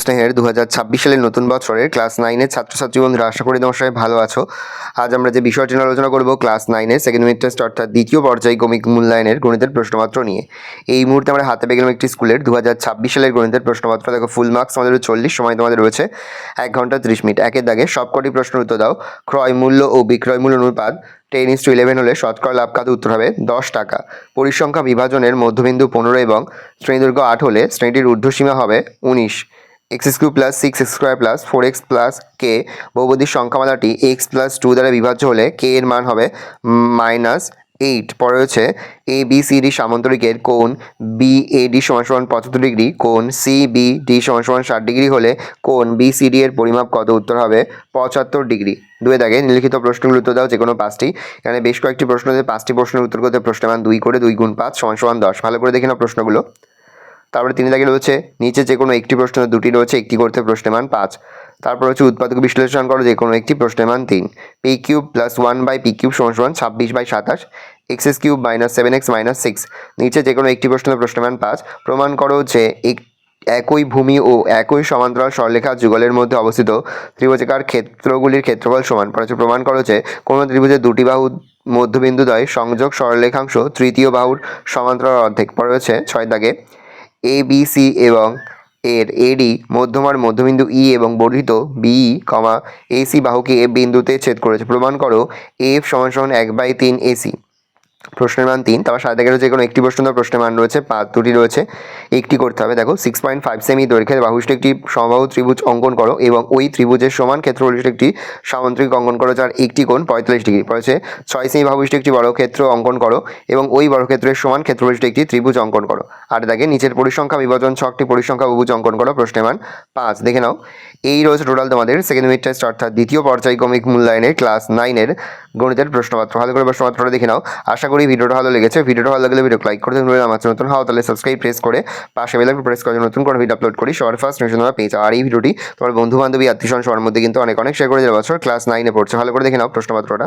স্নেহের 2026 সালের নতুন বছরের ক্লাস 9-এর ছাত্রছাত্রী বন্ধুরা, আশা করি তোমার সবাই ভালো আছো। আজ আমরা যে বিষয়টি নিয়ে আলোচনা করব ক্লাস 9-এর সেকেন্ড ইউনিট টেস্ট অর্থাৎ দ্বিতীয় পর্যায়ক্রমিক মূল্যায়নের গণিতের প্রশ্নপত্র নিয়ে। এই মুহূর্তে আমরা হাতে পেয়ে গেলাম একটি স্কুলের 2026 সালের গণিতের প্রশ্নপত্র। দেখো, ফুল মার্কস আমাদের 40, সময় তোমাদের রয়েছে 1 ঘন্টা 30 মিনিট। একের দাগে সবকটি প্রশ্নের উত্তর দাও। ক্রয় মূল্য ও বিক্রয় মূল্য অনুপাত 10:11 হলে শতকরা লাভ খাতে উত্তর হবে 10 টাকা। পরিসংখ্যা বিভাজনের মধ্যবিন্দু 15 এবং শ্রেণীদৈর্ঘ্য 8 হলে শ্রেণীটির ঊর্ধ্বসীমা হবে 19। x³ + 6x² + 4x + k বহুপদীর সংখ্যামালাটি x+2 দ্বারা বিভাজ্য হলে k এর মান হবে -8। পরে রয়েছে ABCD সামান্তরিকের কোণ BAD = 75 ডিগ্রি, কোণ CBD = 60 ডিগ্রি হলে কোণ BCD এর পরিমাপ কত? উত্তর হবে 75 ডিগ্রি। দুয়ে দাগে নিম্নলিখিত প্রশ্নগুলোর উত্তর দাও যে কোনো 5টি। এখানে বেশ কয়েকটি প্রশ্ন আছে, 5টি প্রশ্নের উত্তর করতে প্রশ্নের মান 2 করে 2 × 5 = 10। ভালো করে দেখে নাও প্রশ্নগুলো। তারপরে 3 দাগে রয়েছে নিচে যে কোনো একটি প্রশ্ন, 2টি রয়েছে, একটি করতে প্রশ্নের মান 5। তারপর হচ্ছে উৎপাদক বিশ্লেষণ করো, যে কোনো একটি প্রশ্নের মান 3। p³ + 1/p³ = 26/27, x³ - 7x - 6। নিচে যে কোনো একটি প্রশ্নের মান 5। প্রমাণ করো যে একই ভূমি ও একই সমান্তরাল সরলরেখা যুগলের মধ্যে অবস্থিত ত্রিভুজাকার ক্ষেত্রগুলির ক্ষেত্রফল সমান। প্রমাণ করো যে কোনো ত্রিভুজের দুটি বাহুর মধ্যবিন্দুদ্বয় সংযোগ সরলরেখাংশ তৃতীয় বাহুর সমান্তরাল অর্ধেক। পরে রয়েছে 6 দাগে ABC এবং এর AD মধ্যমার মধ্যবিন্দু E এবং বর্ধিত BE, AC বাহুকে F বিন্দুতে ছেদ করেছে। প্রমাণ করো F = 1/3 AC। প্রশ্নের মান 3। তারপর 7 দাগের যে কোনো একটি প্রশ্নের মান রয়েছে 5, 2টি রয়েছে, একটি করতে হবে। দেখো, 6.5 সেমি দৈর্ঘ্যের বাহুষ্ঠ একটি সমবাহু ত্রিভুজ অঙ্কন করো এবং ওই ত্রিভুজের সমান ক্ষেত্রফলবিশিষ্ট একটি সামান্তরিক অঙ্কন করো যার একটি কোণ 45 ডিগ্রি। পড়েছে 6 সেমি বাহুবিশিষ্ট একটি বর্গক্ষেত্র অঙ্কন করো এবং ওই বর্গক্ষেত্রের সমান ক্ষেত্রফলবিশিষ্ট একটি ত্রিভুজ অঙ্কন করো। 8 দাগে নিচের পরিসংখ্যা বিভাজন ছকটি পরিসংখ্যা বহুভুজ অঙ্কন করো। প্রশ্নের মান 5। দেখে নাও, এই রয়েছে টোটাল তোমাদের সেকেন্ড ইউনিট টেস্ট অর্থাৎ দ্বিতীয় পর্যায়ক্রমিক মূল্যায়নের ক্লাস 9-এর গণিতের প্রশ্নপত্র। ভালো করে প্রশ্নপত্রটা দেখে নাও। আশা করি ভিডিওটা ভালো লেগেছে। ভিডিওটা ভালো লাগলে ভিডিও লাইক করতে ভুলবে না। আমার নতুন হও তাহলে সাবস্ক্রাইব প্রেস করে পাশে বেল আইকন প্রেস করে নতুন করে ভিডিও আপলোড করি সবার ফার্স্ট নিউজ তোমরা পেয়ে যাও। আর এই ভিডিওটি তোমার বন্ধু বান্ধবী আত্মীয়স্বজন সবার মধ্যে কিন্তু অনেক শেয়ার করে দেওয়ার বছর ক্লাস 9-এ পড়ছে। ভালো করে দেখে নাও প্রশ্নপত্রটা।